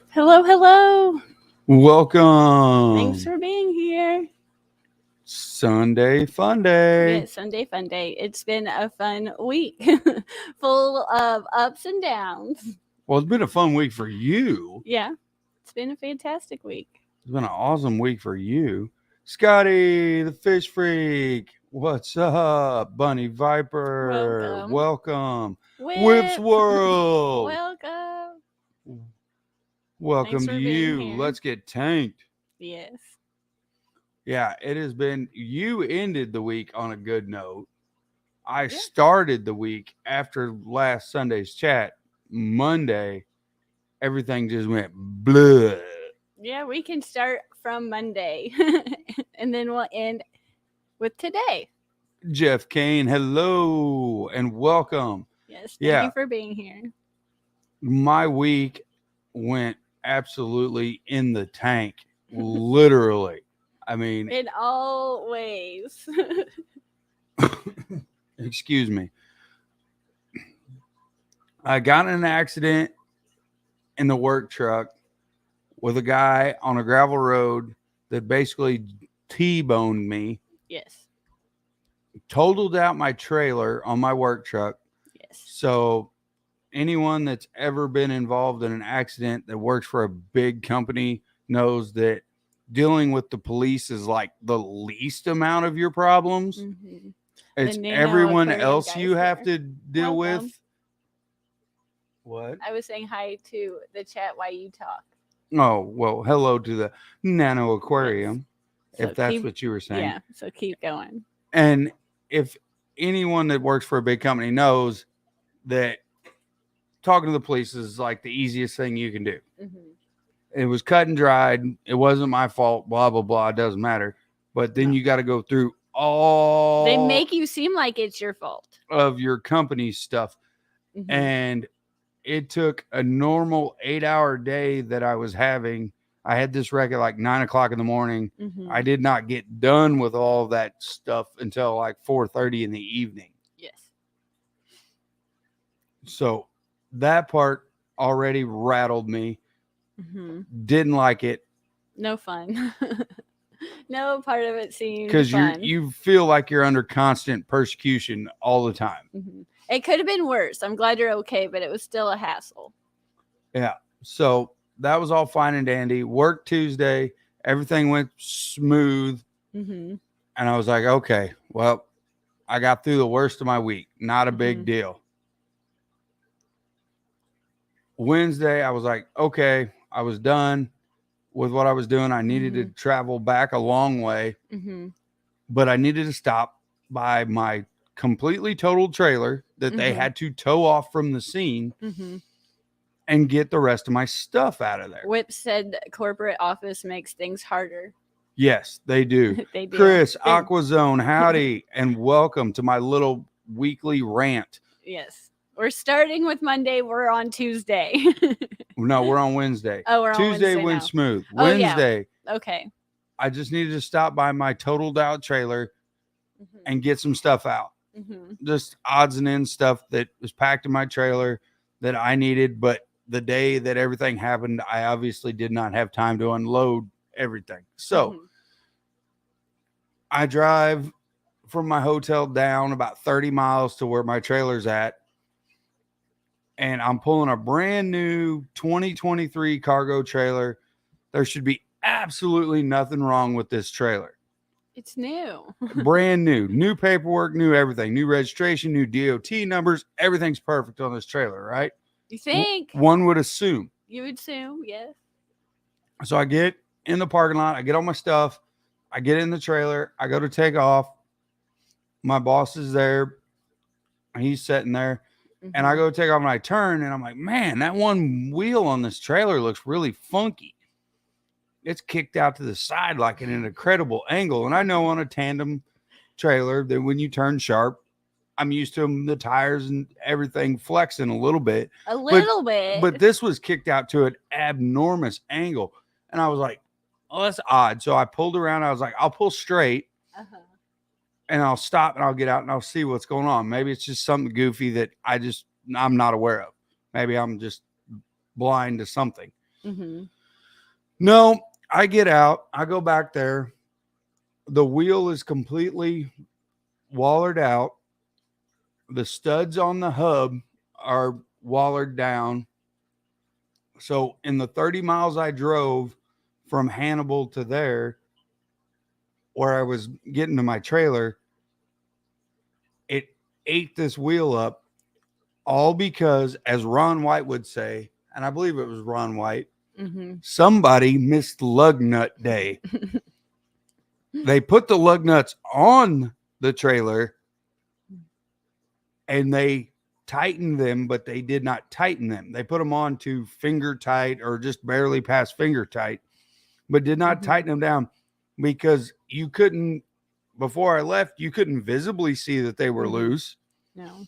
Hello, hello. Thanks Welcome. for being here. Sunday fun day. Yeah, Sunday Fun Day. It's been a fun week full of ups and downs. Well, it's been a fun week for you. Yeah, it's been a fantastic week. It's been an awesome week for you. Scotty, the fish freak. What's up? Bunny Viper. Welcome. Welcome. Whips Whip. World. Welcome. Thanks Welcome to for being you. here. Let's get tanked. Yes. Yeah, it has been. You ended the week on a good note. I Yeah. started the week after last Sunday's chat. Monday, everything just went blah. Yeah, we can start from Monday and then we'll end with today. Jeff Kane, hello and welcome. Yes, thank Yeah, you for being here. my week went absolutely in the tank, literally. I mean, In all ways. excuse me. I got in an accident in the work truck with a guy on a gravel road that basically T-boned me, Yes. totaled out my trailer on my work truck. Yes. So anyone that's ever been involved in an accident that works for a big company knows that dealing with the police is like the least amount of your problems. Mm-hmm. It's Nano everyone Aquarium else guys you have here. to deal Welcome. with. What? I was saying hi to the chat while you talk. Oh, well, hello to the Nano Yes. Aquarium, So if that's keep what you were saying. yeah. So keep going. And if anyone that works for a big company knows that talking to the police is like the easiest thing you can do. Mm-hmm. It was cut and dried. It wasn't my fault. Blah blah blah. It doesn't matter. But then No. you got to go through all They make you seem like it's your fault. of your company's stuff, Mm-hmm. and it took a normal 8-hour day that I was having. I had this wreck at like 9 o'clock in the morning. Mm-hmm. I did not get done with all that stuff until like 4:30 in the evening. Yes. So that part already rattled me. Mm-hmm. Didn't like it No fun. No part of it seemed because fun. you feel like you're under constant persecution all the time. Mm-hmm. It could have been worse. I'm glad you're okay, but it was still a hassle. Yeah. So that was all fine and dandy. Work Tuesday, everything went smooth, Mm-hmm. and I was like, okay, well, I got through the worst of my week. Not a big Mhm. deal. Wednesday, I was like, okay, I was done with what I was doing. I needed to travel back a long way, Mm-hmm. but I needed to stop by my completely totaled trailer that they Mhm. had to tow off from the scene Mm-hmm. and get the rest of my stuff out of there. Whip said corporate office makes things harder. Yes, they do. They do. Chris, They- Aquazone, howdy, and welcome to my little weekly rant. Yes. We're starting with Monday. We're on Tuesday. No, we're on Wednesday. Oh, we're on Tuesday Wednesday went now. smooth. Oh, yeah. Wednesday, Okay. I just needed to stop by my totaled out trailer Mm-hmm. and get some stuff out. Mm-hmm. Just odds and ends stuff that was packed in my trailer that I needed. But the day that everything happened, I obviously did not have time to unload everything. So Mm-hmm. I drive from my hotel down about 30 miles to where my trailer's at. And I'm pulling a brand new 2023 cargo trailer. There should be absolutely nothing wrong with this trailer. It's new. Brand new paperwork, new everything, new registration, new DOT numbers. Everything's perfect on this trailer, right? You think? One would assume. You would assume, yes. So I get in the parking lot, I get all my stuff, I get in the trailer, I go to take off. My boss is there, he's sitting there, and I go take off and I turn, and I'm like, man, that one wheel on this trailer looks really funky. It's kicked out to the side like at an incredible angle. And I know on a tandem trailer that when you turn sharp, I'm used to the tires and everything flexing a little bit. A little bit. But this was kicked out to an abnormous angle. And I was like, oh, that's odd. So I pulled around. I was like, I'll pull straight Uh-huh. and I'll stop and I'll get out and I'll see what's going on. Maybe it's just something goofy that I'm not aware of. Maybe I'm just blind to something. Mm-hmm. No, I get out. I go back there. The wheel is completely wallered out. The studs on the hub are wallered down. So in the 30 miles I drove from Hannibal to there, where I was getting to my trailer, it ate this wheel up, all because, as Ron White would say, and I believe it was Ron White, Mm-hmm. somebody missed lug nut day. They put the lug nuts on the trailer and they tightened them, but they did not tighten them. They put them on to finger tight or just barely past finger tight, but did not tighten them down because you couldn't, before I left, you couldn't visibly see that they were loose. No.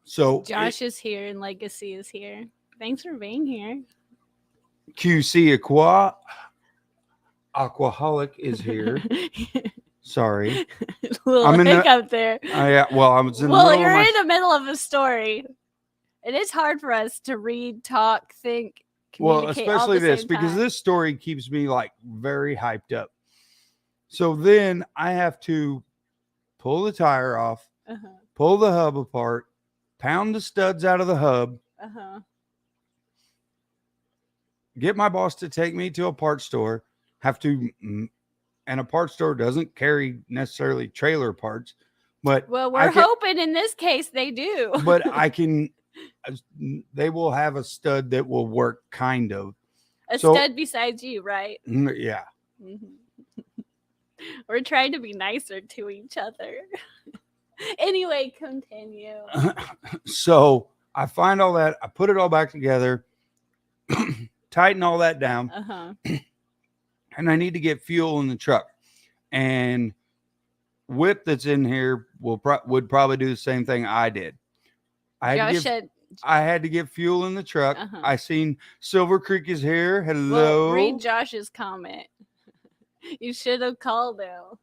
So Josh is here and Legacy is here. Thanks for being here. QC Aquaholic is here. Sorry. I'm hiccup there. Yeah, well, I was in well, the middle you're of in the middle of a story. It is hard for us to read, talk, think, communicate. Well, especially all the this, same because time. this story keeps me like very hyped up. So then I have to pull the tire off, pull the hub apart, pound the studs out of the hub, get my boss to take me to a parts store, and a parts store doesn't carry necessarily trailer parts, but well, we're hoping in this case they do. But they will have a stud that will work kind of. Stud besides you, right? Yeah. We're trying to be nicer to each other. Anyway, continue. So I find all that, I put it all back together, tighten all that down, and I need to get fuel in the truck. And Whip that's in here would probably do the same thing I did. I had to get fuel in the truck. I seen Silver Creek is here. Hello. Well, read Josh's comment. You should have called him.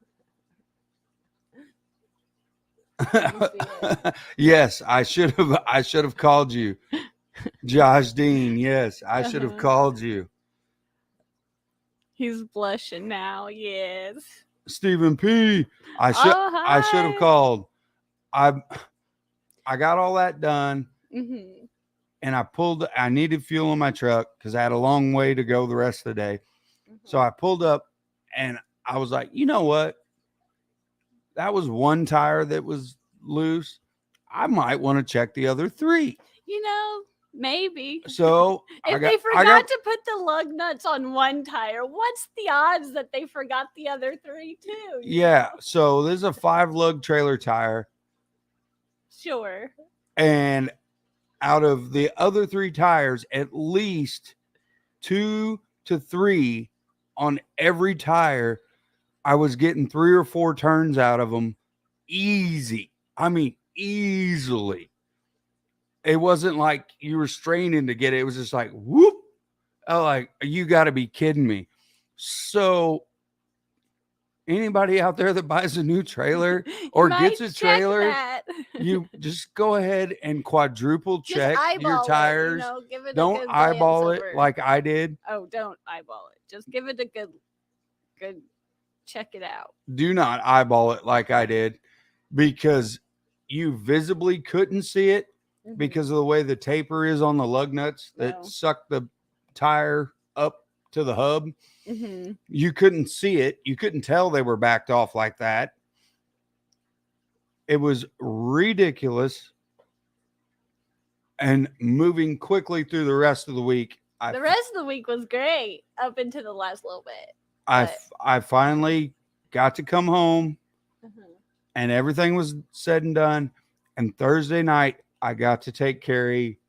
Yes, I should have called you. Josh Dean, yes, I should have called you. He's blushing now, yes. Stephen P. I should have called. I got all that done. And I needed fuel in my truck because I had a long way to go the rest of the day. So I pulled up and I was like, you know what? That was one tire that was loose. I might want to check the other three. Maybe. So if they forgot to put the lug nuts on one tire, what's the odds that they forgot the other three too? Yeah. So there's a 5 lug trailer tire. Sure. And out of the other 3 tires, at least 2 to 3 on every tire, I was getting 3 or 4 turns out of them easy. I mean, easily. It wasn't like you were straining to get it. It was just like, whoop. I'm like, you got to be kidding me. So anybody out there that buys a new trailer or gets a trailer, you just go ahead and quadruple check your tires. Don't eyeball it like I did. Oh, don't eyeball it. Just give it a good check it out. Do not eyeball it like I did, because you visibly couldn't see it because of the way the taper is on the lug nuts that suck the tire up to the hub. You couldn't see it. You couldn't tell they were backed off like that. It was ridiculous. And moving quickly through the rest of the week. The rest of the week was great up into the last little bit. I finally got to come home and everything was said and done. And Thursday night, I got to take Carrie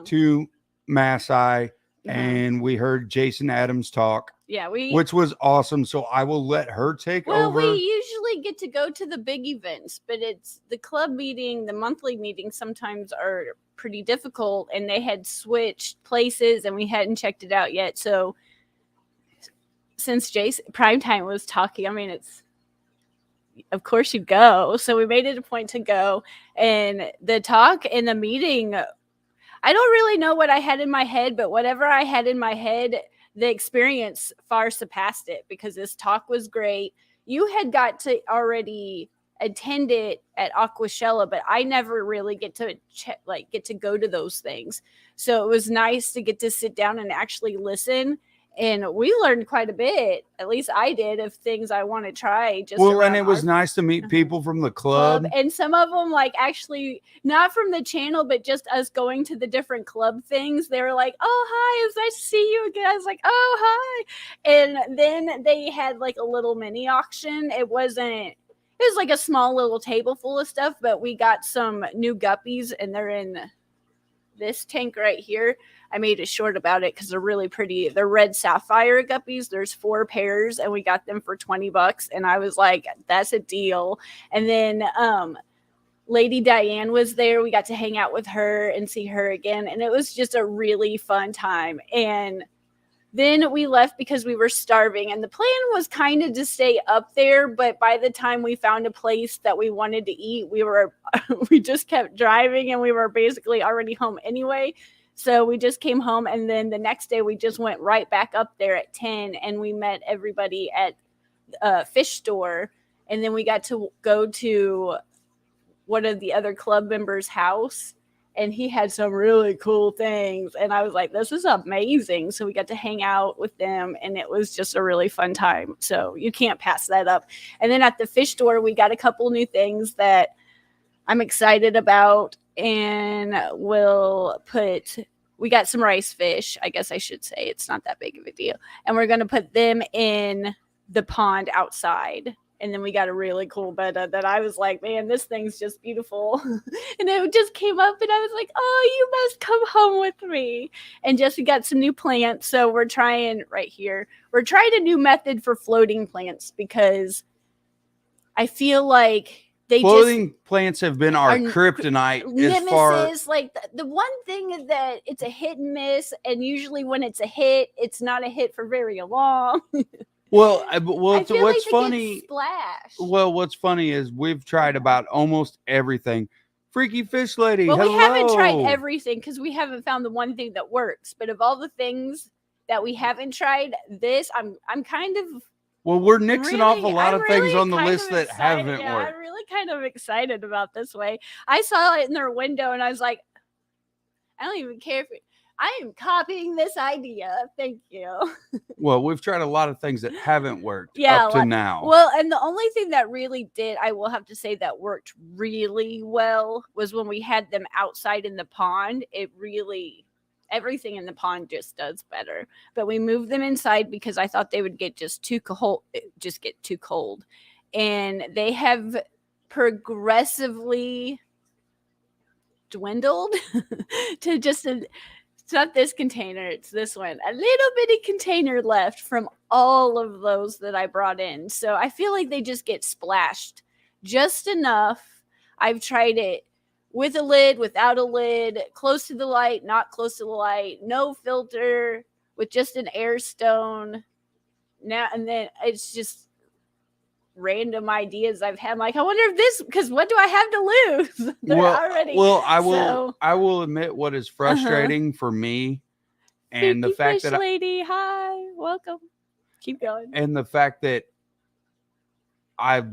to Maasai and we heard Jason Adams talk. Yeah, which was awesome. So I will let her take over. Well, we usually get to go to the big events, but it's the club meeting, the monthly meetings sometimes are pretty difficult, and they had switched places and we hadn't checked it out yet. So since Jason Primetime was talking, I mean, of course you go. So we made it a point to go, and the talk in the meeting, I don't really know what I had in my head, but whatever I had in my head, the experience far surpassed it because this talk was great. You had got to already attend it at Aquashella, but I never really get to go to those things. So it was nice to get to sit down and actually listen. And we learned quite a bit, at least I did, of things I want to try. Just Well, and around it was our nice to meet people from the club. and some of them like actually not from the channel, but just us going to the different club things. They were like, "Oh, hi, it's nice to see you again." I was like, "Oh, hi," and then they had like a little mini auction. It was like a small little table full of stuff, but we got some new guppies, and they're in this tank right here. I made a short about it because they're really pretty. They're red sapphire guppies. There's 4 pairs, and we got them for $20. And I was like, that's a deal. And then Lady Diane was there. We got to hang out with her and see her again. And it was just a really fun time. And then we left because we were starving. And the plan was kind of to stay up there. But by the time we found a place that we wanted to eat, we just kept driving and we were basically already home anyway. So we just came home, and then the next day we just went right back up there at 10, and we met everybody at Fish Store, and then we got to go to one of the other club members' house, and he had some really cool things, and I was like, this is amazing. So we got to hang out with them, and it was just a really fun time. So you can't pass that up. And then at the Fish Store, we got a couple new things that I'm excited about. And we got some rice fish. I guess I should say it's not that big of a deal. And we're going to put them in the pond outside. And then we got a really cool betta that I was like, man, this thing's just beautiful. And it just came up and I was like, oh, you must come home with me. And Jesse got some new plants. So we're trying a new method for floating plants because I feel like floating plants have been our kryptonite. Nemesis, like the one thing is that it's a hit and miss, and usually when it's a hit, it's not a hit for very long. What's funny? What's funny is we've tried about almost everything. Freaky Fish Lady. Well, hello. We haven't tried everything because we haven't found the one thing that works. But of all the things that we haven't tried, I'm kind of. Well, we're nixing off a lot of things on the list that haven't worked. I'm really kind of excited about this way. I saw it in their window and I was like, I don't even care I am copying this idea. Thank you. Well, we've tried a lot of things that haven't worked up to now. Well, and the only thing that really did, I will have to say that worked really well was when we had them outside in the pond. Everything in the pond just does better. But we moved them inside because I thought they would get just too cold. And they have progressively dwindled to just it's not this container, it's this one. A little bitty container left from all of those that I brought in. So I feel like they just get splashed just enough. I've tried it with a lid, without a lid, close to the light, not close to the light, no filter, with just an air stone. Now and then it's just random ideas I've had. Like, I wonder if because what do I have to lose? I will admit what is frustrating for me, and the fact that lady, hi, welcome. Keep going. And the fact that I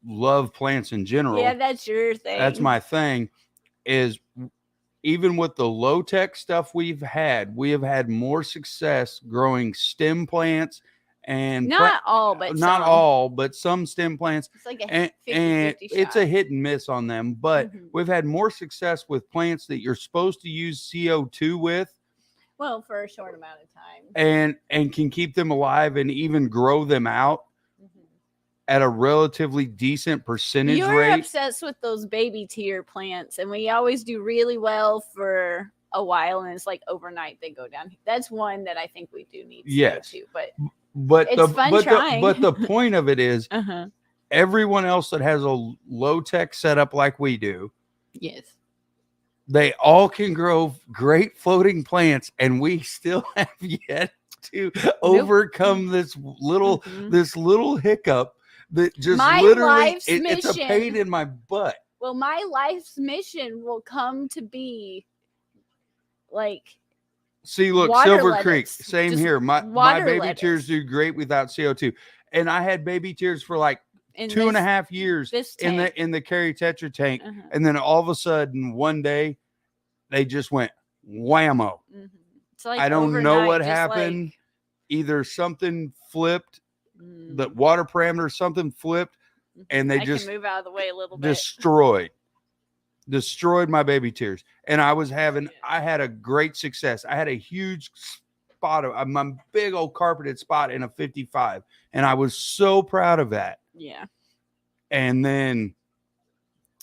love plants in general. Yeah, that's your thing. That's my thing. Is even with the low tech stuff we have had more success growing stem plants and not all, but some stem plants. It's like and it's a hit and miss on them. But we've had more success with plants that you're supposed to use CO2 with. Well, for a short amount of time, and can keep them alive and even grow them out at a relatively decent percentage rate. You're obsessed with those baby tier plants, and we always do really well for a while, and it's like overnight they go down. That's one that I think we do need CO2, but it's fun trying. But the point of it is, everyone else that has a low tech setup like we do, yes, they all can grow great floating plants, and we still have yet to overcome this little hiccup that just it's a pain in my butt. Well, my life's mission will come to be like See, look, water Silver Creek, lettuce. same Just here. My water baby lettuce. tears do great without CO2. And I had baby tears for like in 2.5 years this in tank. the Carry Tetra tank. Uh-huh. And then all of a sudden one day they just went whammo. Mhm. It's like I don't know overnight, what just happened. like, Either something flipped, the water parameter, something flipped, and they I just can move out of the way a little bit. destroyed my baby tears. And I had a great success. I had a huge spot of my big old carpeted spot in a 55, and I was so proud of that. Yeah. And then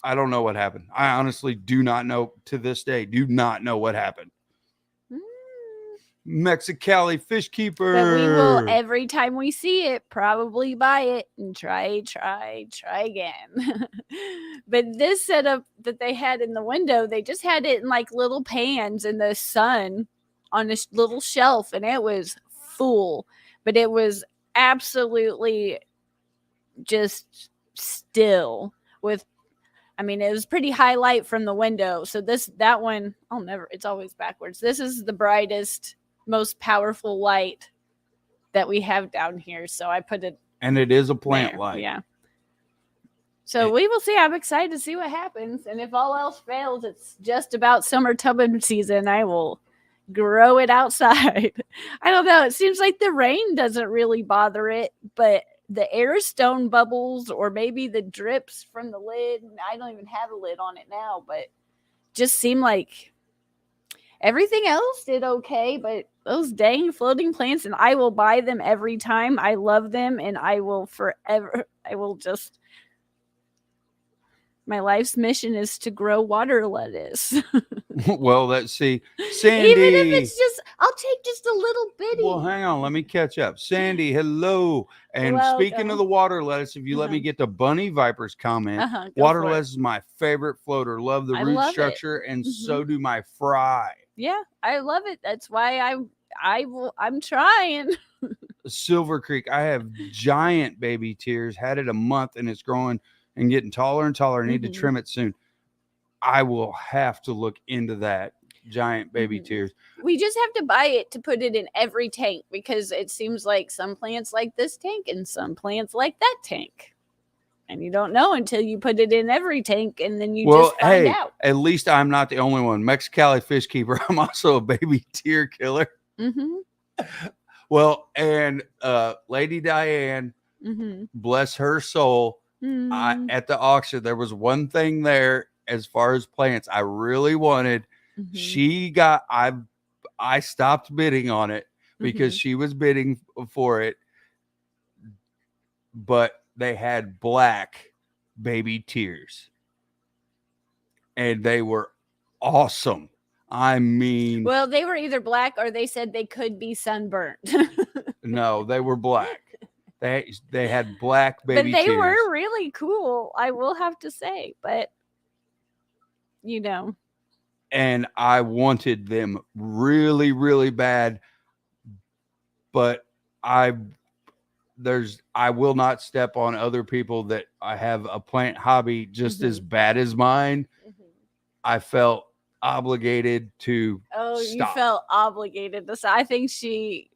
I don't know what happened. I honestly do not know, to this day, do not know what happened. Mexicali Fish Keeper. But we will, every time we see it, probably buy it and try again. But this setup that they had in the window, they just had it in like little pans in the sun on a little shelf, and it was full. But it was absolutely just still with, I mean, it was pretty high light from the window. So that one, it's always backwards. This is the brightest, most powerful light that we have down here. So I put it, and it is a plant there. light. Yeah. So we will see. I'm excited to see what happens. And if all else fails, it's just about summer tubbing season. I will grow it outside. I don't know. It seems like the rain doesn't really bother it, but the air stone bubbles or maybe the drips from the lid. I don't even have a lid on it now, but just seem like everything else did okay. But those dang floating plants, and I will buy them every time. I love them, and I will forever. I will just. My life's mission is to grow water lettuce. Well, let's see. Sandy. Even if it's just, I'll take just a little bitty. Well, hang on. Let me catch up. Sandy, hello. And Welcome. Speaking of the water lettuce, if you let me get the Bunny Vipers comment, water lettuce is my favorite floater. Love the root structure, and so do my fry. Yeah, I love it. That's why I'm trying. Silver Creek, I have giant baby tears. Had it a month, and it's growing and getting taller and taller. I need to trim it soon. I will have to look into that. Giant baby tears. We just have to buy it to put it in every tank, because it seems like some plants like this tank and some plants like that tank. And you don't know until you put it in every tank, and then you just find out. At least I'm not the only one. Mexicali Fish Keeper, I'm also a baby tear killer. Well, and Lady Diane, bless her soul, at the auction, there was one thing there as far as plants I really wanted. I stopped bidding on it because she was bidding for it, but they had black baby tears, and they were awesome. I mean, well, they were either black or they said they could be sunburnt. No, they were black. They had black baby tears. But they tears. were really cool, I will have to say. But and I wanted them really, really bad, but I will not step on other people that I have a plant hobby just as bad as mine. I felt obligated to stop. You felt obligated to stop. I think she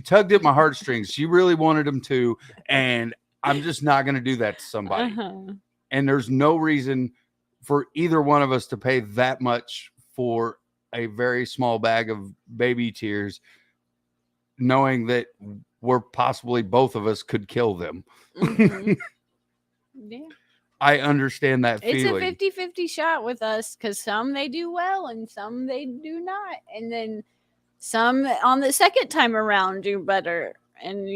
tugged at my heartstrings. She really wanted them to, and I'm just not going to do that to somebody. And there's no reason for either one of us to pay that much for a very small bag of baby tears, knowing that we're possibly both of us could kill them. Yeah. I understand that feeling. It's a 50-50 shot with us, because some they do well and some they do not. And then some on the second time around do better. And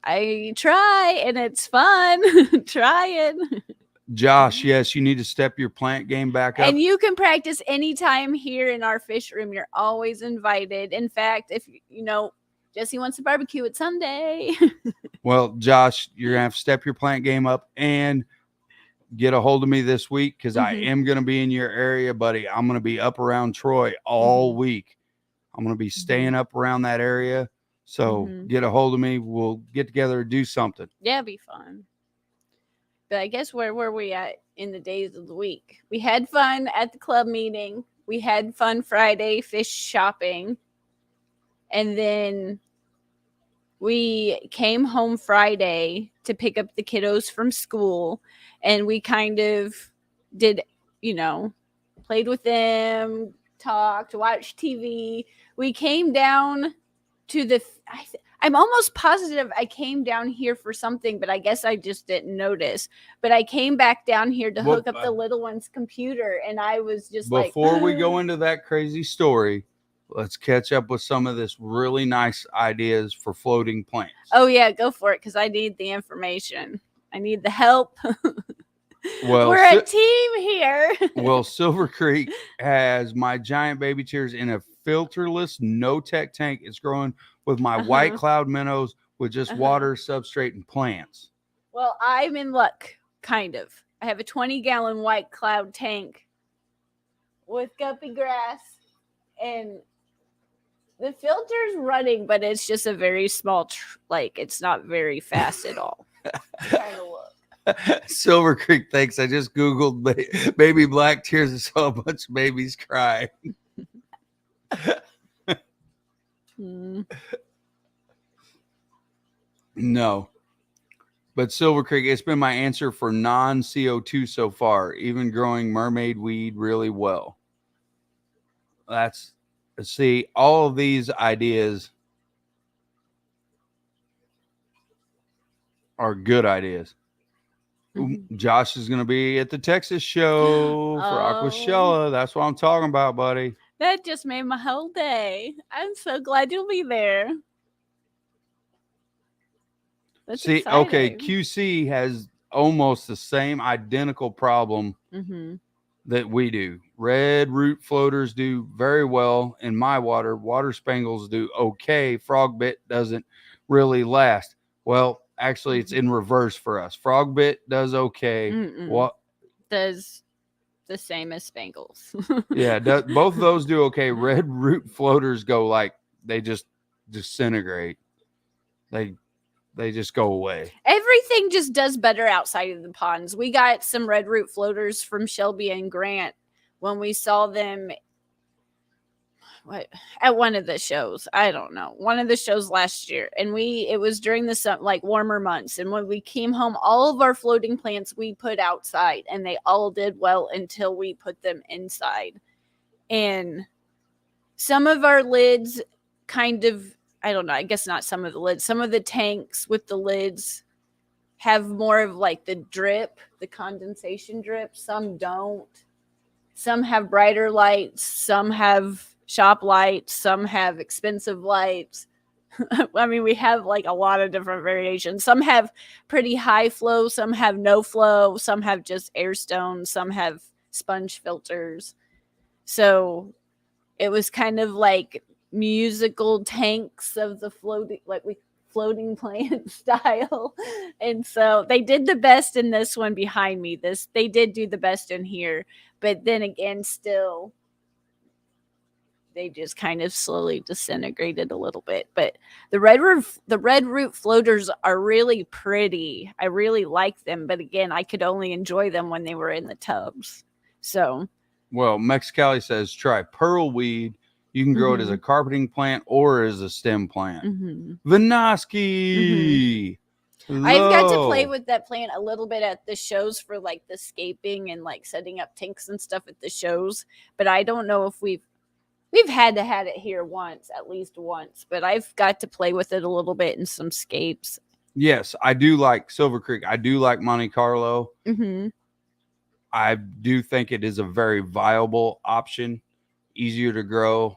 I try, and it's fun trying. Josh, yes, you need to step your plant game back up. And you can practice anytime here in our fish room. You're always invited. In fact, if Jesse wants to barbecue it someday. Well, Josh, you're going to have to step your plant game up and get a hold of me this week, because I am going to be in your area, buddy. I'm going to be up around Troy all week. I'm going to be staying up around that area. So get a hold of me. We'll get together and do something. Yeah, it'd be fun. But I guess where were we at in the days of the week? We had fun at the club meeting. We had Fun Friday fish shopping. And then we came home Friday to pick up the kiddos from school. And we kind of did, played with them, talked, watched TV. We came down to I'm almost positive I came down here for something, but I guess I just didn't notice. But I came back down here to hook up the little one's computer, and I was just before we go into that crazy story, let's catch up with some of this really nice ideas for floating plants. Oh yeah, go for it, because I need the information. I need the help. Well, we're a team here. Well, Silver Creek has my giant baby chairs in a filterless, no-tech tank. It's growing with my white cloud minnows with just water, substrate, and plants. Well, I'm in luck, kind of. I have a 20-gallon white cloud tank with guppy grass, and the filter's running, but it's just a very small, it's not very fast at all. Trying to look. Silver Creek, thanks. I just Googled baby black tears and saw a bunch of babies cry. No. But Silver Creek, it's been my answer for non-CO2 so far, even growing mermaid weed really well. See, all of these ideas are good ideas. Josh is going to be at the Texas show for Aquashella. That's what I'm talking about, buddy. That just made my whole day. I'm so glad you'll be there. That's exciting. Okay, QC has almost the same identical problem that we do. Red root floaters do very well in my water. Water spangles do okay. Frogbit doesn't really last. Well, actually, it's in reverse for us. Frogbit does okay. What does the same as spangles? Yeah, both of those do okay. Red root floaters go they just disintegrate. They just go away. Everything just does better outside of the ponds. We got some red root floaters from Shelby and Grant when we saw them at one of the shows. I don't know. One of the shows last year. And it was during the warmer months. And when we came home, all of our floating plants we put outside, and they all did well until we put them inside. And some of our lids kind of, I don't know, I guess not some of the lids. Some of the tanks with the lids have more of the drip, the condensation drip. Some don't. Some have brighter lights. Some have shop lights. Some have expensive lights. I mean, we have a lot of different variations. Some have pretty high flow. Some have no flow. Some have just air stones. Some have sponge filters. So it was kind of musical tanks of the floating plant style. And so they did the best in this one behind me. They did do the best in here, but then again, still they just kind of slowly disintegrated a little bit. But the red root floaters are really pretty. I really like them, but again, I could only enjoy them when they were in the tubs. So, well, Mexicali says try pearl weed. You can grow it as a carpeting plant or as a stem plant. Vinoski. I've got to play with that plant a little bit at the shows for the scaping and setting up tanks and stuff at the shows. But I don't know if we've had it here at least once. But I've got to play with it a little bit in some scapes. Yes, I do like Silver Creek. I do like Monte Carlo. I do think it is a very viable option. Easier to grow.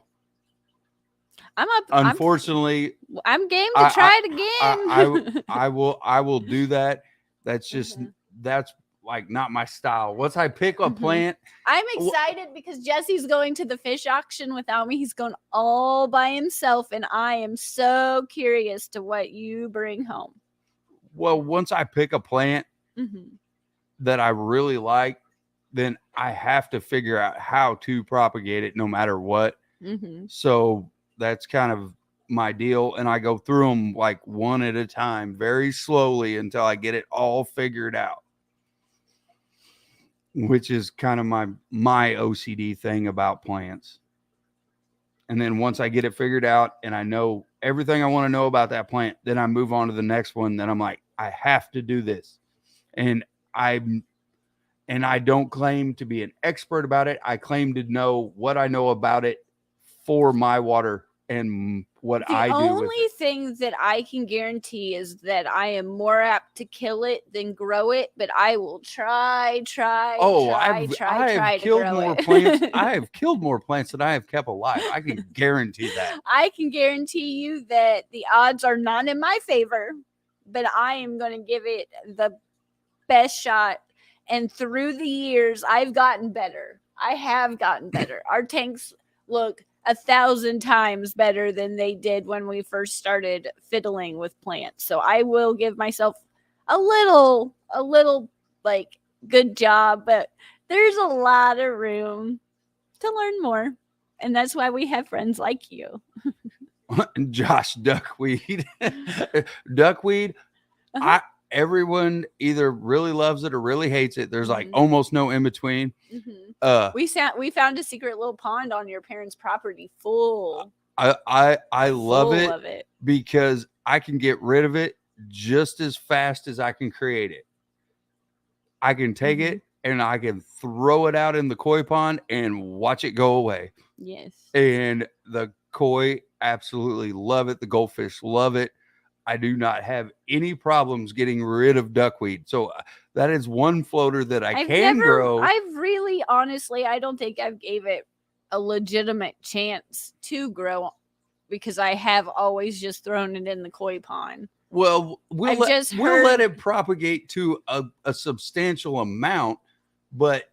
Unfortunately, I'm game to try it again. I will do that. That's just that's not my style. Once I pick a plant, I'm excited because Jesse's going to the fish auction without me. He's going all by himself, and I am so curious to what you bring home. Well, once I pick a plant that I really like, then I have to figure out how to propagate it no matter what. So that's kind of my deal. And I go through them one at a time, very slowly until I get it all figured out. which is kind of my OCD thing about plants. And then once I get it figured out and I know everything I want to know about that plant, then I move on to the next one. Then I'm like, I have to do this. And I don't claim to be an expert about it. I claim to know what I know about it for my water and what I do. The with only it. thing that I can guarantee is that I am more apt to kill it than grow it, but I will try I've to killed grow more it. plants. I have killed more plants than I have kept alive. I can guarantee that. I can guarantee you that the odds are not in my favor, but I am going to give it the best shot. And through the years, I've gotten better. I have gotten better. Our tanks look 1,000 times better than they did when we first started fiddling with plants. So I will give myself a little like good job, but there's a lot of room to learn more. And that's why we have friends like you. Josh Duckweed. Duckweed. Uh-huh. Everyone either really loves it or really hates it. There's like Mhm. almost no in between. Mm-hmm. We found a secret little pond on your parents' property full. I love full it, of it because I can get rid of it just as fast as I can create it. I can take Mhm. it and I can throw it out in the koi pond and watch it go away. Yes. And the koi absolutely love it. The goldfish love it. I do not have any problems getting rid of duckweed. So that is one floater that I can grow. I've really, honestly, I don't think I've gave it a legitimate chance to grow because I have always just thrown it in the koi pond. Well, we'll heard- let it propagate to a substantial amount, but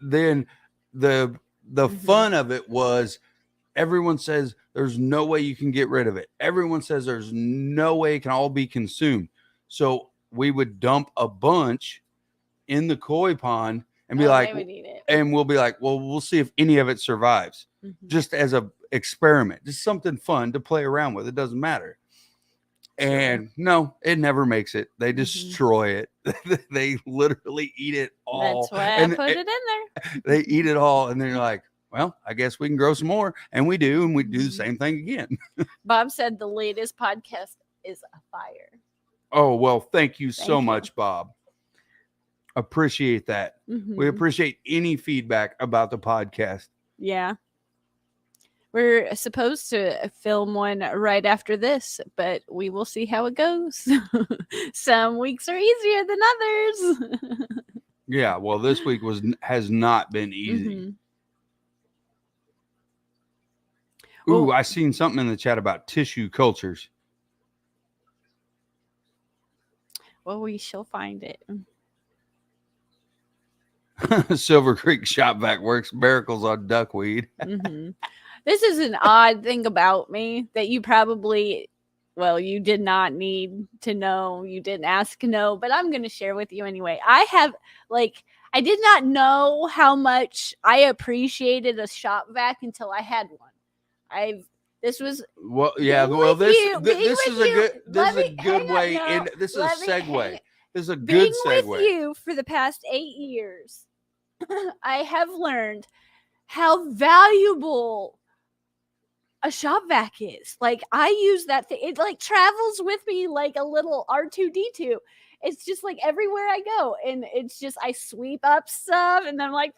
then the Mhm. fun of it was everyone says there's no way you can get rid of it. Everyone says there's no way it can all be consumed. So we would dump a bunch in the koi pond and be they like, would eat it. and we'll be like, well, we'll see if any of it survives, Mhm. just as a experiment, just something fun to play around with. It doesn't matter. And no, it never makes it. They destroy it. They literally eat it all. That's why I put it in there. They eat it all, and they're like, well, I guess we can grow some more. And we do, and we do the same thing again. Bob said the latest podcast is a fire. Oh, well, thank you Thank so you. much, Bob. Appreciate that. We appreciate any feedback about the podcast. Yeah. We're supposed to film one right after this, but we will see how it goes. Some weeks are easier than others. Yeah, well, this week has not been easy. Ooh, I seen something in the chat about tissue cultures. Well, we shall find it. Silver Creek Shop Vac works miracles on duckweed. This is an odd thing about me that you probably, well, you did not need to know. You didn't ask to know, but I'm going to share with you anyway. I did not know how much I appreciated a shop vac until I had one. This is a good way in. This is a segue. This is a good segue. With you for the past 8 years, I have learned how valuable a shop vac is. Like, I use that thing. It like travels with me like a little R2D2. It's just like everywhere I go, and it's just I sweep up stuff, and then I'm like,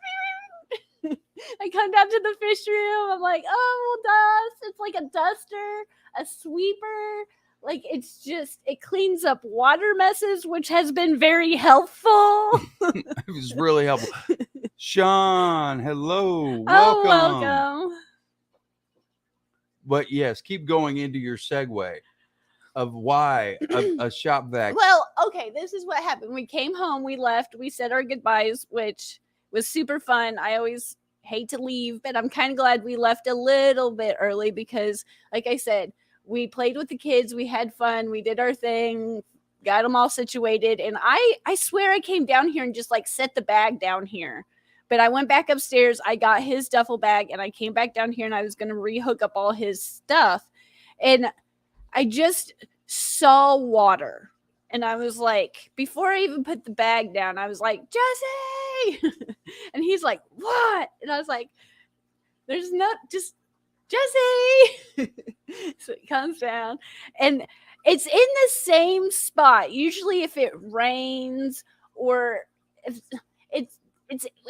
I come down to the fish room. I'm like, oh, dust. It's like a duster, a sweeper. Like, it's just, it cleans up water messes, which has been very helpful. It was really helpful. Sean, hello. Oh, welcome. But yes, keep going into your segue of why a shop vac. Well, okay, this is what happened. We came home, we left, we said our goodbyes, which was super fun. I always hate to leave, but I'm kind of glad we left a little bit early because, like I said, we played with the kids, we had fun, we did our thing, got them all situated, and I swear I came down here and just like set the bag down here. But I went back upstairs, I got his duffel bag, and I came back down here and I was going to rehook up all his stuff. And I just saw water. And I was like, before I even put the bag down, I was like, Jesse! And he's like, what? And I was like, there's not just Jesse. So he comes down and it's in the same spot. Usually if it rains or if it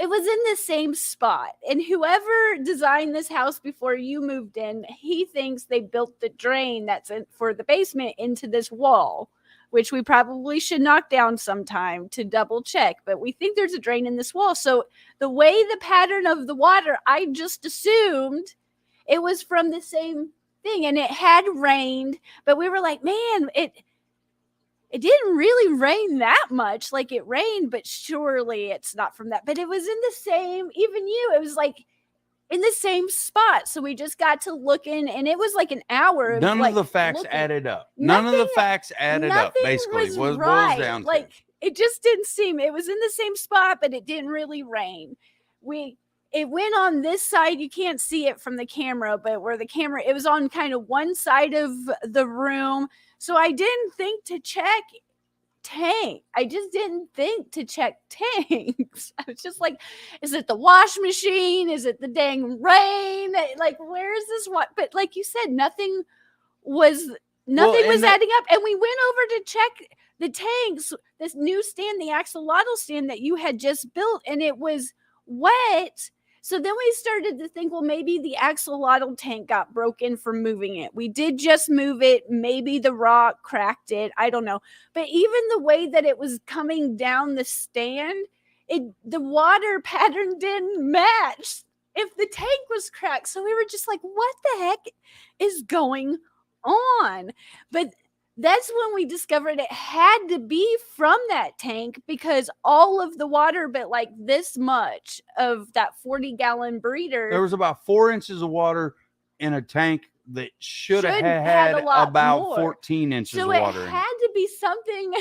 was in the same spot. And whoever designed this house before you moved in, he thinks they built the drain that's for the basement into this wall, which we probably should knock down sometime to double check. But we think there's a drain in this wall. So the way the pattern of the water, I just assumed it was from the same thing, and it had rained, but we were like, man, it didn't really rain that much. Like it rained, but surely it's not from that. But it was in the same, even you, it was like in the same spot. So we just got to looking, and it was like an hour of None like of the facts looking. added up. None of the facts added up, basically. Was What it right. boils down to. Like it just didn't seem, it was in the same spot, but it didn't really rain. It went on this side. You can't see it from the camera, but where the camera, it was on kind of one side of the room. So I didn't think to check tank. I just didn't think to check tanks. I was just like, is it the wash machine? Is it the dang rain? Like, where is this? What? But like you said, nothing was adding up. And we went over to check the tanks, this new stand, the axolotl stand that you had just built, and it was wet. So then we started to think, well, maybe the axolotl tank got broken from moving it. We did just move it. Maybe the rock cracked it. I don't know. But even the way that it was coming down the stand, the water pattern didn't match if the tank was cracked. So we were just like, what the heck is going on? But that's when we discovered it had to be from that tank, because all of the water, but like this much of that 40-gallon breeder. There was about 4 inches of water in a tank that should have had about more. 14 inches of water. So it had to be something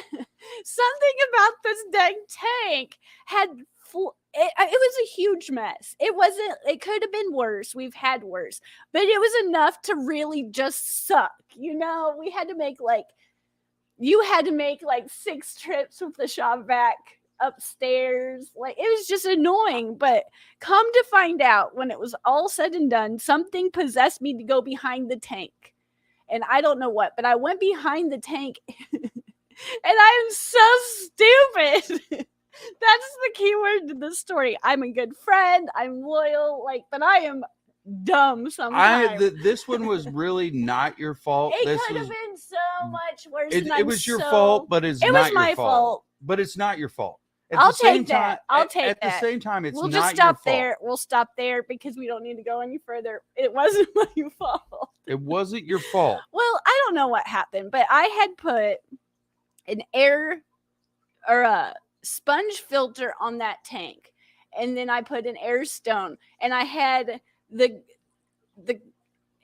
about this dang tank had it was a huge mess. It could have been worse. We've had worse, but it was enough to really just suck. We had to make you had to make 6 trips with the shop vac upstairs. Like, it was just annoying. But come to find out, when it was all said and done, something possessed me to go behind the tank. And I don't know what, but I went behind the tank and I'm so stupid. That's the key word to this story. I'm a good friend. I'm loyal, but I am dumb sometimes. This one was really not your fault. It could have been so much worse. It was your fault, but it was my fault. But it's not your fault. I'll take that. At the same time, it's we'll not just stop your there. fault. We'll stop there because we don't need to go any further. It wasn't my fault. It wasn't your fault. Well, I don't know what happened, but I had put an air or a sponge filter on that tank, and then I put an air stone, and I had the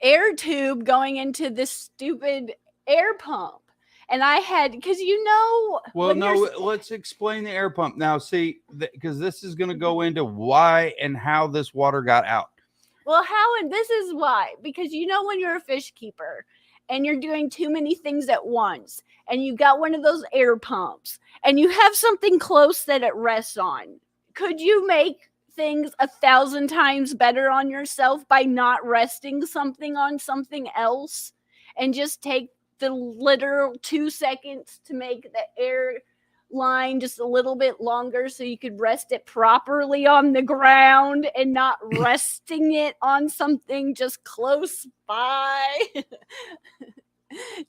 air tube going into this stupid air pump. And I had, because well, no, let's explain the air pump now. See, because this is going to go into why and how this water got out. Well, and this is why, because when you're a fish keeper and you're doing too many things at once, and you got one of those air pumps, and you have something close that it rests on, could you make things 1,000 times better on yourself by not resting something on something else, and just take the literal 2 seconds to make the air line just a little bit longer so you could rest it properly on the ground and not resting it on something just close by?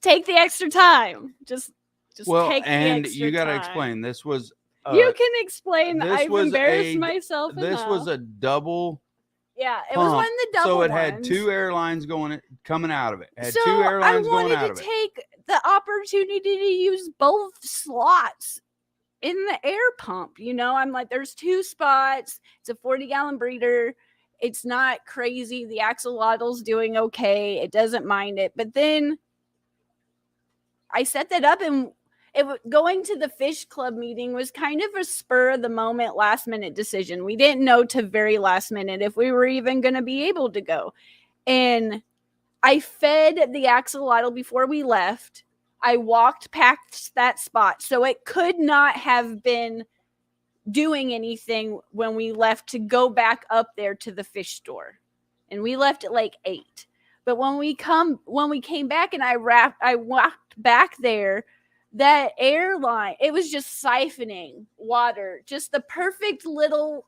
Take the extra time. Just take the extra you got to time. Explain. This was you can explain. I've embarrassed myself. This was a double. Yeah, it was one of the double. So it ones. had 2 airlines coming out of it. It had so 2 airlines going out of it. I wanted to take the opportunity to use both slots in the air pump. I'm like, there's 2 spots. It's a 40-gallon breeder. It's not crazy. The axolotl's doing okay. It doesn't mind it. But then I set that up, and going to the fish club meeting was kind of a spur of the moment, last minute decision. We didn't know to very last minute if we were even going to be able to go. And I fed the axolotl before we left. I walked past that spot. So it could not have been doing anything when we left to go back up there to the fish store. And we left at like 8. But when we came back and I walked back there, that airline, it was just siphoning water, just the perfect little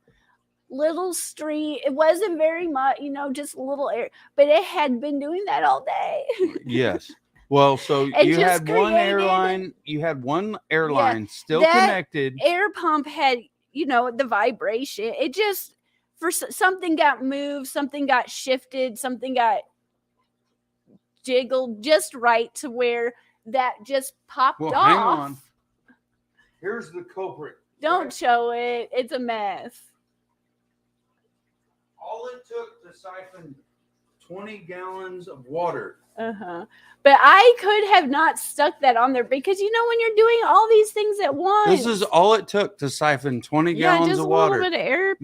street. It wasn't very much, just a little air, but it had been doing that all day. Yes. Well, so It you just had one created- airline. You had one airline still that connected. Air pump had, the vibration. It just, something got moved, something got shifted, something got jiggled just right to where that just popped Well, off. hang on. Here's the culprit. Don't show it. It's a mess. All it took to siphon 20 gallons of water. But I could have not stuck that on there because when you're doing all these things at once. This is all it took to siphon 20 gallons just of a water. little bit of air.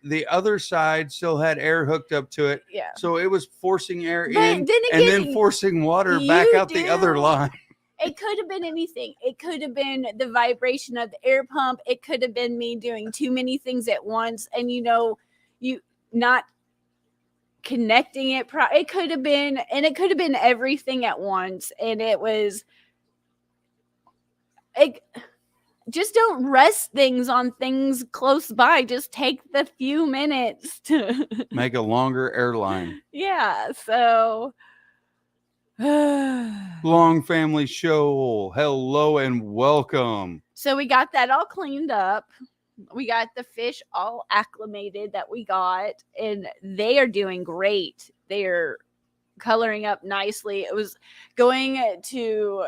The other side still had air hooked up to it. Yeah. So it was forcing air But in then and again, then forcing water back out the other line. It could have been anything. It could have been the vibration of the air pump. It could have been me doing too many things at once. And you not connecting it. It could have been everything at once. And just don't rest things on things close by. Just take the few minutes to make a longer airline. Yeah. So Long Family Show. Hello and welcome. So we got that all cleaned up. We got the fish all acclimated that we got, and they are doing great. They are coloring up nicely. It was going to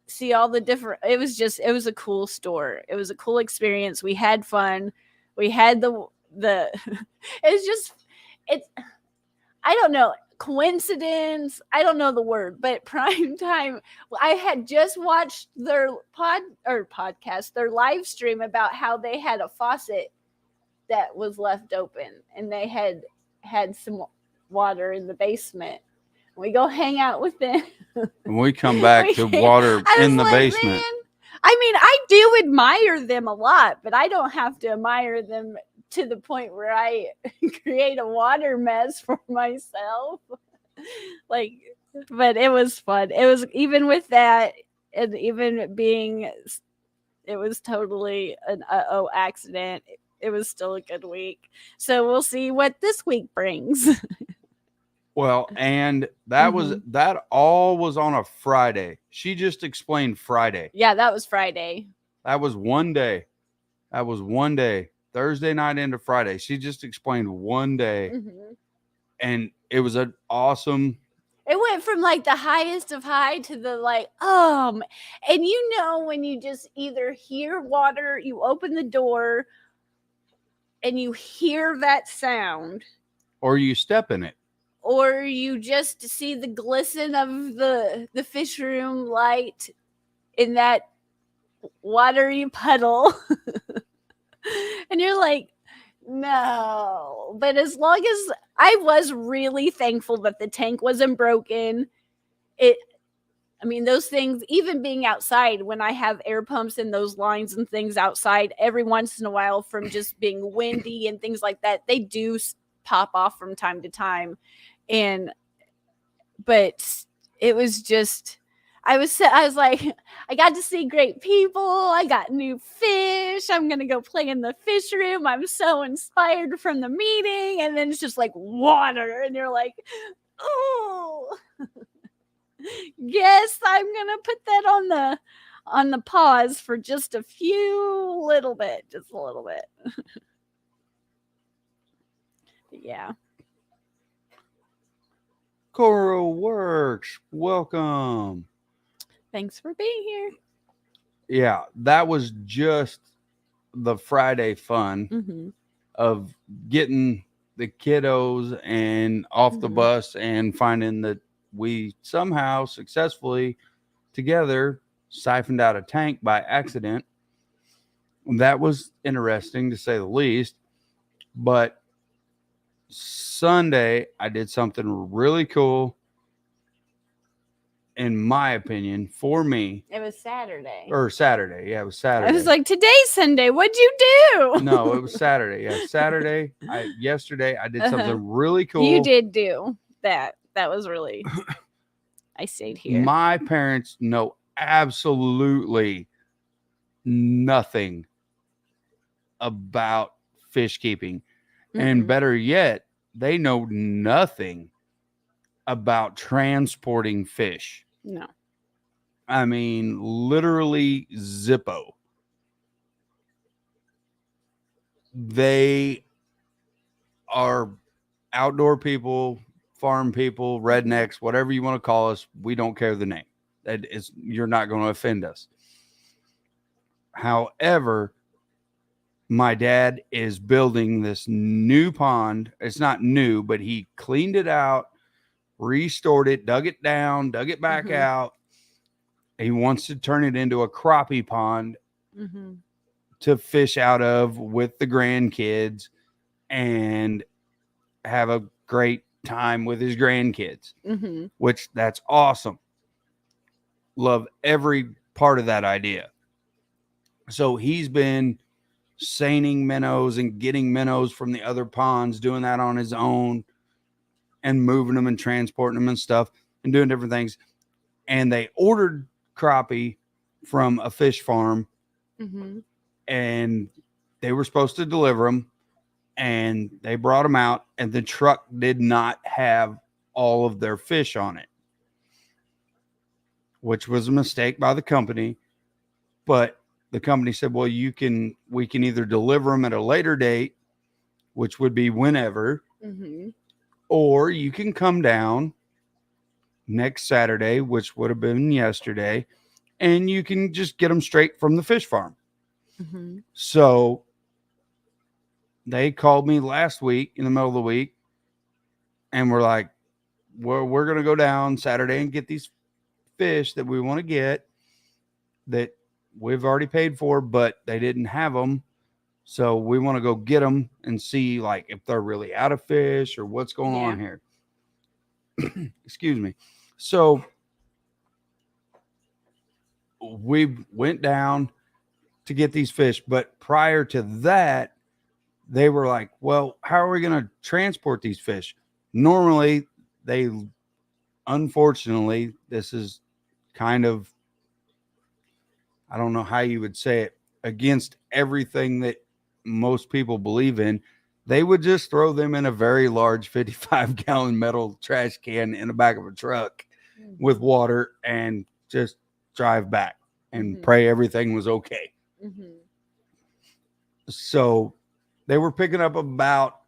see all the different, it was a cool store. It was a cool experience. We had fun. We had I don't know, coincidence, I don't know the word, but prime time, I had just watched their podcast, their live stream about how they had a faucet that was left open and they had some water in the basement. We go hang out with them. And we come back to water in the basement. Man, I do admire them a lot, but I don't have to admire them to the point where I create a water mess for myself. But it was fun. It was, even with that, and even being, it was totally an accident. It was still a good week. So we'll see what this week brings. Well, and that all was on a Friday. She just explained Friday. Yeah, that was Friday. That was one day. Thursday night into Friday. She just explained one day. And it was an awesome. It went from the highest of high to the and when you just either hear water, you open the door and you hear that sound, or you step in it, or you just see the glisten of the fish room light in that watery puddle. And you're like, no. But as long as I was really thankful that the tank wasn't broken, those things, even being outside, when I have air pumps and those lines and things outside, every once in a while from just being windy and things like that, they do pop off from time to time. But it was just, I was like, I got to see great people. I got new fish. I'm going to go play in the fish room. I'm so inspired from the meeting. And then it's just like water. And you're like, oh, yes, I'm going to put that on the pause for just a little bit. Yeah. Coral Works, welcome. Thanks for being here. Yeah, that was just the Friday fun of getting the kiddos and off the bus and finding that we somehow successfully together siphoned out a tank by accident. That was interesting to say the least. But Sunday, I did something really cool. in my opinion, for me, It was Saturday. or Saturday. Yeah, it was Saturday. I was like, today's Sunday. What'd you do? no, it was Saturday. Yeah, Saturday. Yesterday I did something really cool. You did do that. That was really. I stayed here. My parents know absolutely nothing about fish keeping. And better yet, they know nothing about transporting fish. No. I mean, literally zippo. They are outdoor people, farm people, rednecks, whatever you want to call us. We don't care the name. That is, you're not going to offend us. However, my dad is building this new pond. It's not new, but he cleaned it out, restored it, dug it down, dug it back out. He wants to turn it into a crappie pond to fish out of with the grandkids and have a great time with his grandkids, which that's awesome. Love every part of that idea. So he's been seining minnows and getting minnows from the other ponds, doing that on his own and moving them and transporting them and stuff and doing different things. And they ordered crappie from a fish farm and they were supposed to deliver them, and they brought them out, and the truck did not have all of their fish on it, which was a mistake by the company. But the company said, well, we can either deliver them at a later date, which would be whenever, or you can come down next Saturday, which would have been yesterday, and you can just get them straight from the fish farm. So they called me last week in the middle of the week and we're like, we're going to go down Saturday and get these fish that we want to get that we've already paid for, but they didn't have them. So we want to go get them and see like if they're really out of fish or what's going on here. Excuse me. So we went down to get these fish, but prior to that, they were like, well, how are we going to transport these fish? Normally, unfortunately, this is kind of, I don't know how you would say it, against everything that most people believe in. They would just throw them in a very large 55-gallon metal trash can in the back of a truck with water and just drive back and pray everything was okay. So they were picking up about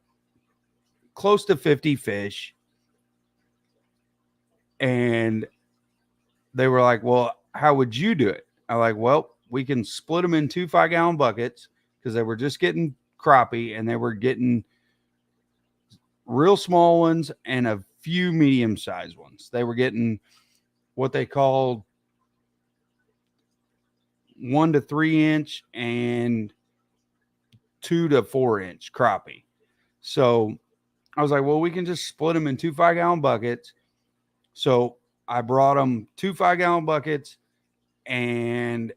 close to 50 fish. And they were like, well, how would you do it? I'm like, well, we can split them in 2 5-gallon buckets, because they were just getting crappie and they were getting real small ones and a few medium-sized ones. They were getting what they called 1 to 3 inch and 2 to 4 inch crappie. So I was like, well, we can just split them in 2 5-gallon buckets. So I brought them 2 5-gallon buckets and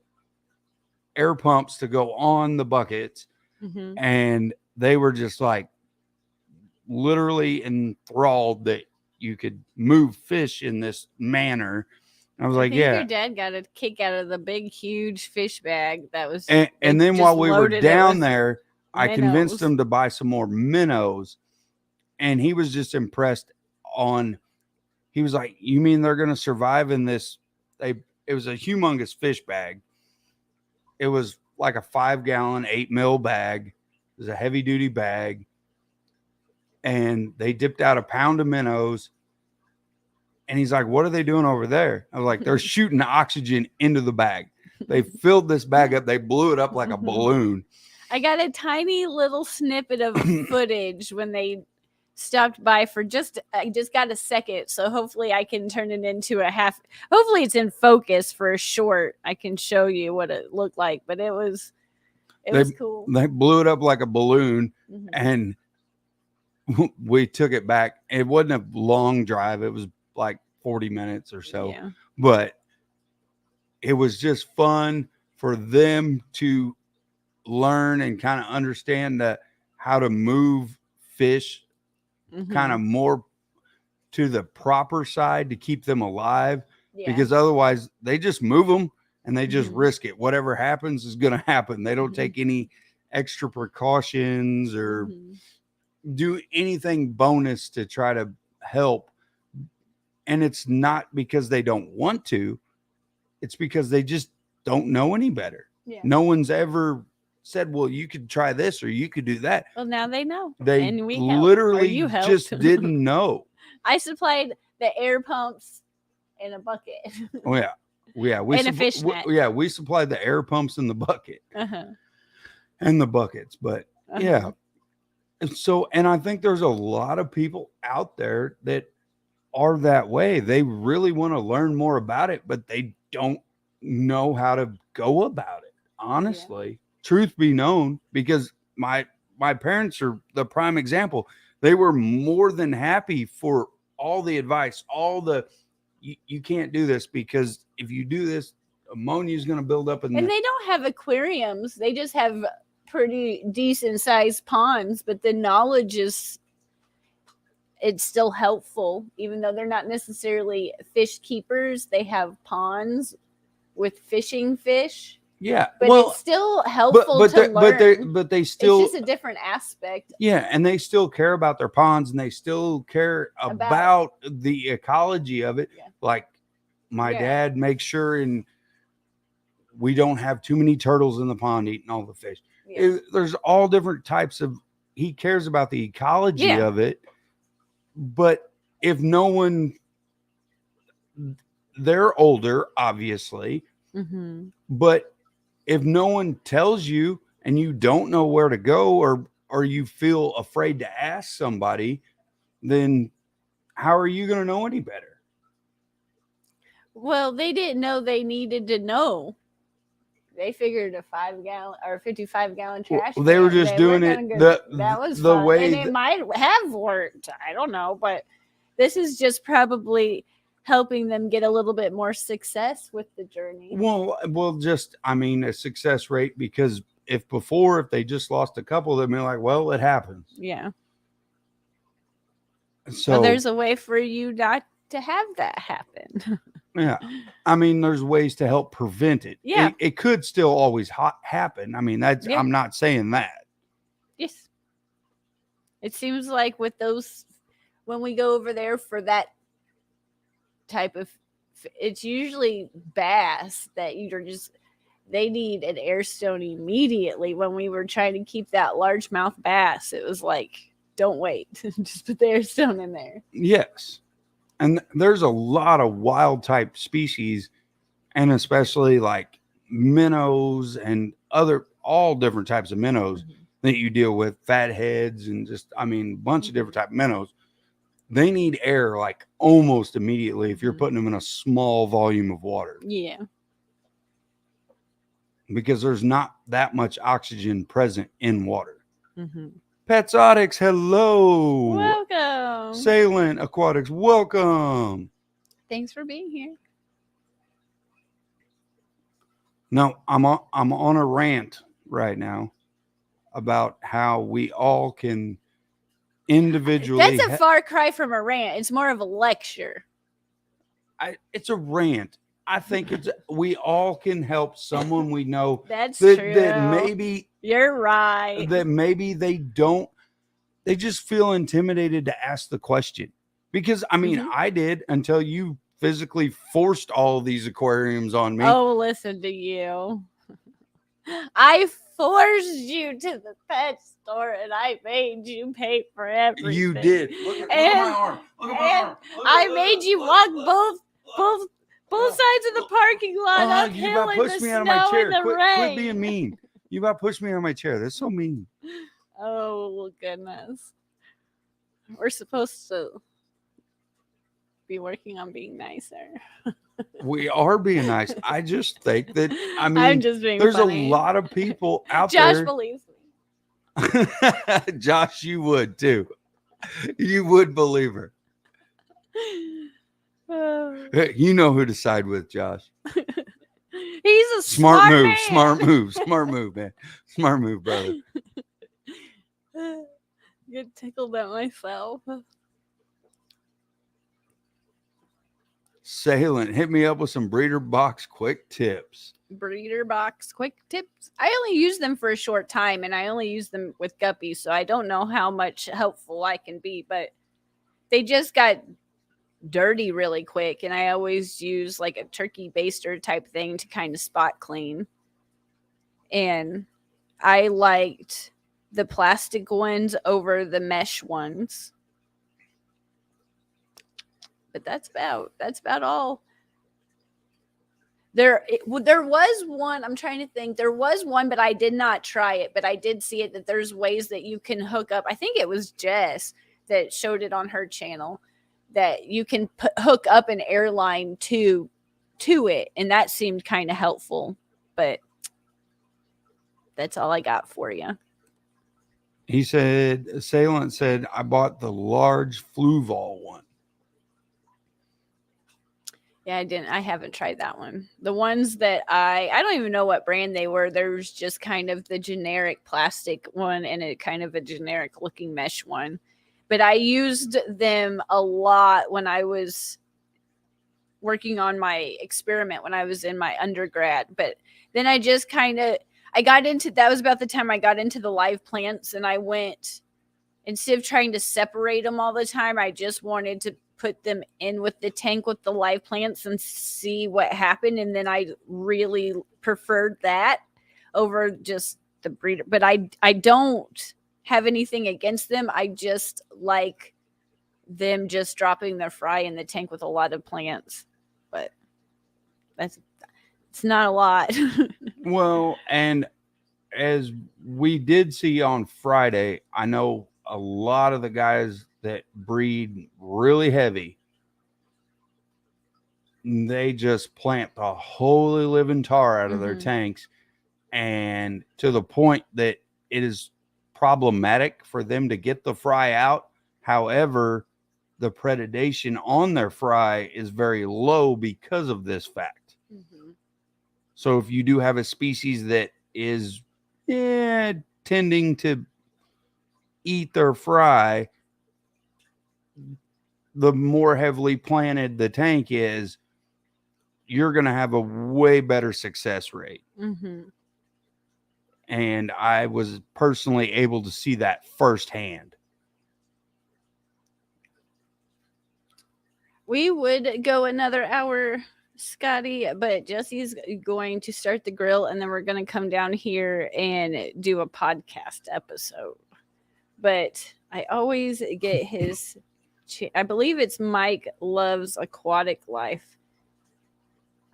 air pumps to go on the buckets. And they were just like literally enthralled that you could move fish in this manner. I was like, yeah. Your dad got a kick out of the big, huge fish bag that was. And then while we were down there, I convinced him to buy some more minnows. And he was just impressed he was like, you mean they're going to survive in this? It was a humongous fish bag. It was like a 5-gallon, 8 mil bag. It was a heavy duty bag. And they dipped out 1 pound of minnows. And he's like, what are they doing over there? I was like, they're shooting oxygen into the bag. They filled this bag up. They blew it up like a balloon. I got a tiny little snippet of footage when they stopped by I just got a second. So hopefully I can turn it into hopefully it's in focus for a short. I can show you what it looked like, but it was cool. They blew it up like a balloon and we took it back. It wasn't a long drive. It was like 40 minutes or so. Yeah. But it was just fun for them to learn and kind of understand how to move fish kind of more to the proper side to keep them alive, because otherwise they just move them and they just risk it. Whatever happens is going to happen. They don't take any extra precautions or do anything bonus to try to help. And it's not because they don't want to, it's because they just don't know any better. Yeah. No one's ever said, well, you could try this or you could do that. Well, now they know. They and we literally just didn't know. I supplied the air pumps in a bucket. Oh, yeah. Yeah. And a fish net. We supplied the air pumps in the bucket and the buckets. But yeah. So, and I think there's a lot of people out there that are that way. They really want to learn more about it, but they don't know how to go about it. Honestly, truth be known, because my parents are the prime example. They were more than happy for all the advice, all the you can't do this because if you do this, ammonia is going to build up. And they don't have aquariums. They just have pretty decent sized ponds, but the knowledge is, it's still helpful, even though they're not necessarily fish keepers. They have ponds with fishing fish. Yeah, but it's still helpful to learn. But they still, it's just a different aspect. Yeah, and they still care about their ponds, and they still care about the ecology of it. Yeah. Like my dad makes sure, and we don't have too many turtles in the pond eating all the fish. Yeah. There's all different types of. He cares about the ecology of it, but if no one, they're older, obviously, but if no one tells you and you don't know where to go, or you feel afraid to ask somebody, then how are you going to know any better? Well, they didn't know they needed to know. They figured a 5-gallon or 55-gallon trash. Well, they were just doing it. That was the fun. way, and it might have worked. I don't know, but this is just probably helping them get a little bit more success with the journey. Well, just, I mean, a success rate, because if they just lost a couple, they'd be like, well, it happens. Yeah. So there's a way for you not to have that happen. Yeah. I mean, there's ways to help prevent it. Yeah. It could still always happen. I mean, I'm not saying that. Yes. It seems like with those, when we go over there for that type of, it's usually bass that they need an air stone immediately. When we were trying to keep that largemouth bass, it was like, don't wait, just put the air stone in there. Yes. And there's a lot of wild type species, and especially like minnows and all different types of minnows that you deal with, fatheads and just, I mean, a bunch of different type of minnows. They need air like almost immediately if you're putting them in a small volume of water. Yeah. Because there's not that much oxygen present in water. Petzotics, hello. Welcome. Salient Aquatics, welcome. Thanks for being here. No, I'm on a rant right now about how we all can individually. That's a far cry from a rant. It's more of a lecture. It's a rant. I think we all can help someone we know. That's true. That maybe you're right. That maybe they just feel intimidated to ask the question. Because I mean, I did until you physically forced all of these aquariums on me. Oh, listen to you. I forced you to the pet store and I made you pay for everything. You did. Look at my arm. Look at my arm. I made you walk both sides of the parking lot uphill in the snow and the rain. Quit being mean. You about pushed me on my chair. That's so mean. Oh, goodness. We're supposed to be working on being nicer. We are being nice. I just think that, I mean, I'm just being there's funny. A lot of people out Josh there. Believes me. Josh, you would too. You would believe her. You know who to side with, Josh. He's a Smart move, man. smart move, smart move, man. Smart move, brother. Get tickled at myself. Salient, hit me up with some breeder box quick tips. Breeder box quick tips. I only use them for a short time, and I only use them with guppies, so I don't know how much helpful I can be, but they just got dirty really quick, and I always use like a turkey baster type thing to kind of spot clean. And I liked the plastic ones over the mesh ones. But that's about all. There was one, I'm trying to think. There was one, but I did not try it, but I did see it that there's ways that you can hook up. I think it was Jess that showed it on her channel, that you can hook up an airline to it, and that seemed kind of helpful. But that's all I got for you. He said, Assailant said, I bought the large Fluval one. Yeah, I haven't tried that one. The ones that I don't even know what brand they were. There's just kind of the generic plastic one and a kind of a generic looking mesh one. But I used them a lot when I was working on my experiment when I was in my undergrad. But then I just I got into, that was about the time I got into the live plants, and I went, instead of trying to separate them all the time, I just wanted to put them in with the tank with the live plants and see what happened. And then I really preferred that over just the breeder. But I don't have anything against them. I just like them just dropping their fry in the tank with a lot of plants. But it's not a lot. Well, and as we did see on Friday, I know a lot of the guys that breed really heavy, they just plant the holy living tar out of their tanks, and to the point that it is problematic for them to get the fry out. However, the predation on their fry is very low because of this fact. So if you do have a species that is tending to eat their fry, the more heavily planted the tank is, you're going to have a way better success rate. And I was personally able to see that firsthand. We would go another hour, Scotty, but Jesse's going to start the grill, and then we're going to come down here and do a podcast episode. But I always get his, I believe it's Mike Loves Aquatic Life.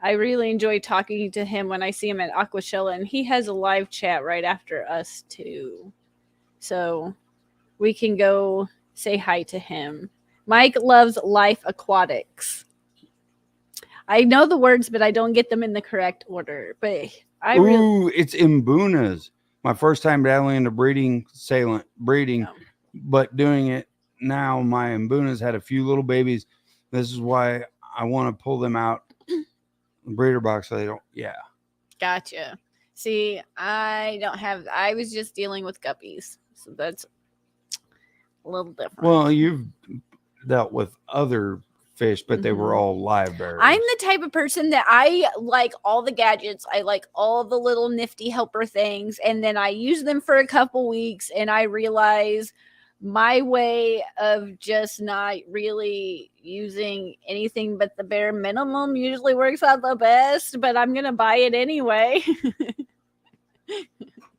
I really enjoy talking to him when I see him at Aquashella, and he has a live chat right after us too. So we can go say hi to him. Mike Loves Life Aquatics. I know the words, but I don't get them in the correct order. But it's Mbunas. My first time dabbling into breeding, but doing it now, my Mbunas had a few little babies. This is why I want to pull them out the breeder box so they don't. Yeah. Gotcha. See, I was just dealing with guppies. So that's a little different. Well, you've dealt with other fish, but they were all live bearers. I'm the type of person that I like all the gadgets. I like all the little nifty helper things. And then I use them for a couple weeks, and I realize my way of just not really using anything but the bare minimum usually works out the best, but I'm going to buy it anyway.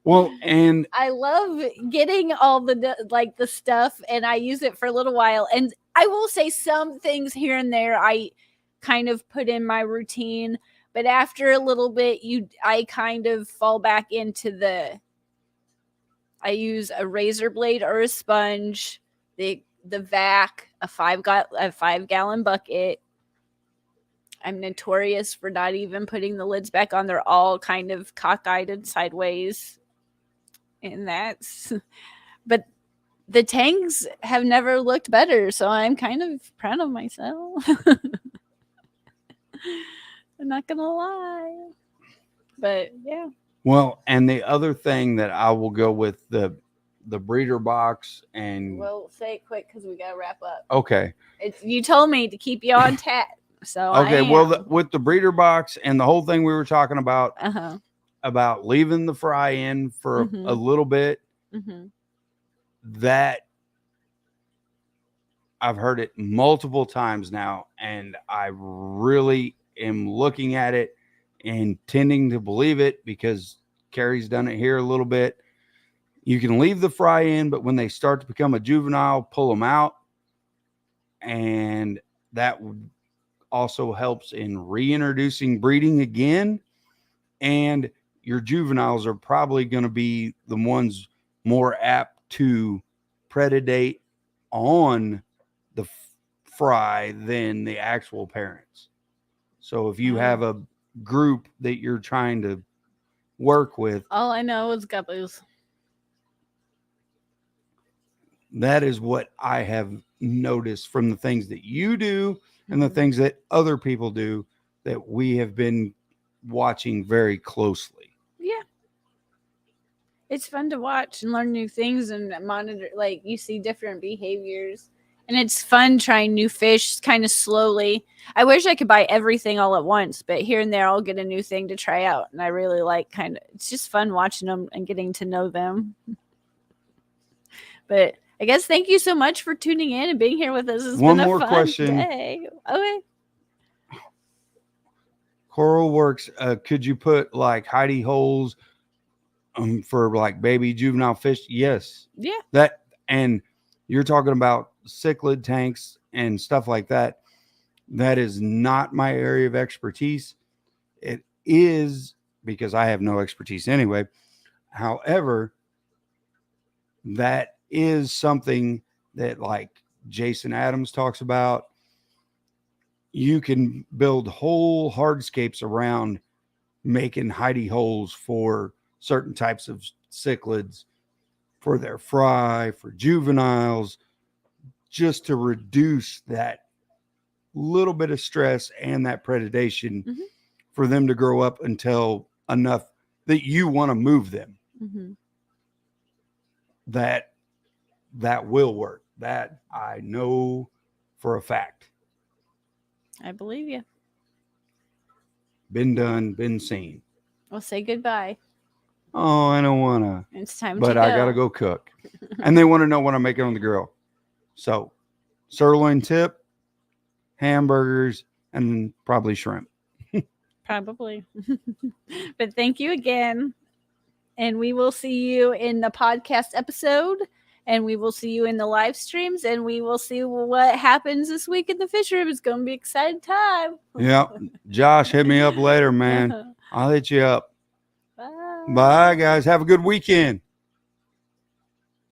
Well, and I love getting all the stuff, and I use it for a little while. And I will say some things here and there I kind of put in my routine, but after a little bit, I kind of fall back into I use a razor blade or a sponge, the vac, a 5-gallon bucket. I'm notorious for not even putting the lids back on. They're all kind of cockeyed and sideways. And but the tanks have never looked better, so I'm kind of proud of myself. I'm not gonna lie. But yeah. Well, and the other thing that I will go with the breeder box and Well, say it quick because we gotta wrap up. okay. It's you told me to keep you on tap, so Okay, I well, am. with the breeder box and the whole thing we were talking about Uh-huh. leaving the fry in for a little bit, that I've heard it multiple times now, and I really am looking at it and tending to believe it because Carrie's done it here a little bit. You can leave the fry in, but when they start to become a juvenile, pull them out, and that also helps in reintroducing breeding again. And your juveniles are probably going to be the ones more apt to predate on the fry than the actual parents. So if you have a group that you're trying to work with, all I know is guppies. that is what I have noticed from the things that you do and the things that other people do that we have been watching very closely. Yeah. It's fun to watch and learn new things and monitor. Like, you see different behaviors. And it's fun trying new fish kind of slowly. I wish I could buy everything all at once, but here and there I'll get a new thing to try out. And I really like it's just fun watching them and getting to know them. But I guess thank you so much for tuning in and being here with us. It's One been a more fun question. day. Okay. Coral Works, could you put like hidey holes for like baby juvenile fish? Yes. Yeah. That, and you're talking about cichlid tanks and stuff like that. That is not my area of expertise. It is because I have no expertise anyway. However, that is something that like Jason Adams talks about. You can build whole hardscapes around making hidey holes for certain types of cichlids, for their fry, for juveniles, just to reduce that little bit of stress and that predation for them to grow up until enough that you want to move them. That will work. That I know for a fact. I believe you. Been done, been seen. Well, say goodbye. Oh, I don't want to. It's time to But go. I got to go cook. And they want to know what I'm making on the grill. So, sirloin tip, hamburgers, and probably shrimp. Probably. But thank you again. And we will see you in the podcast episode. And we will see you in the live streams. And we will see what happens this week in the fish room. It's going to be an exciting time. Yeah. Josh, hit me up later, man. I'll hit you up. Bye. Bye, guys. Have a good weekend.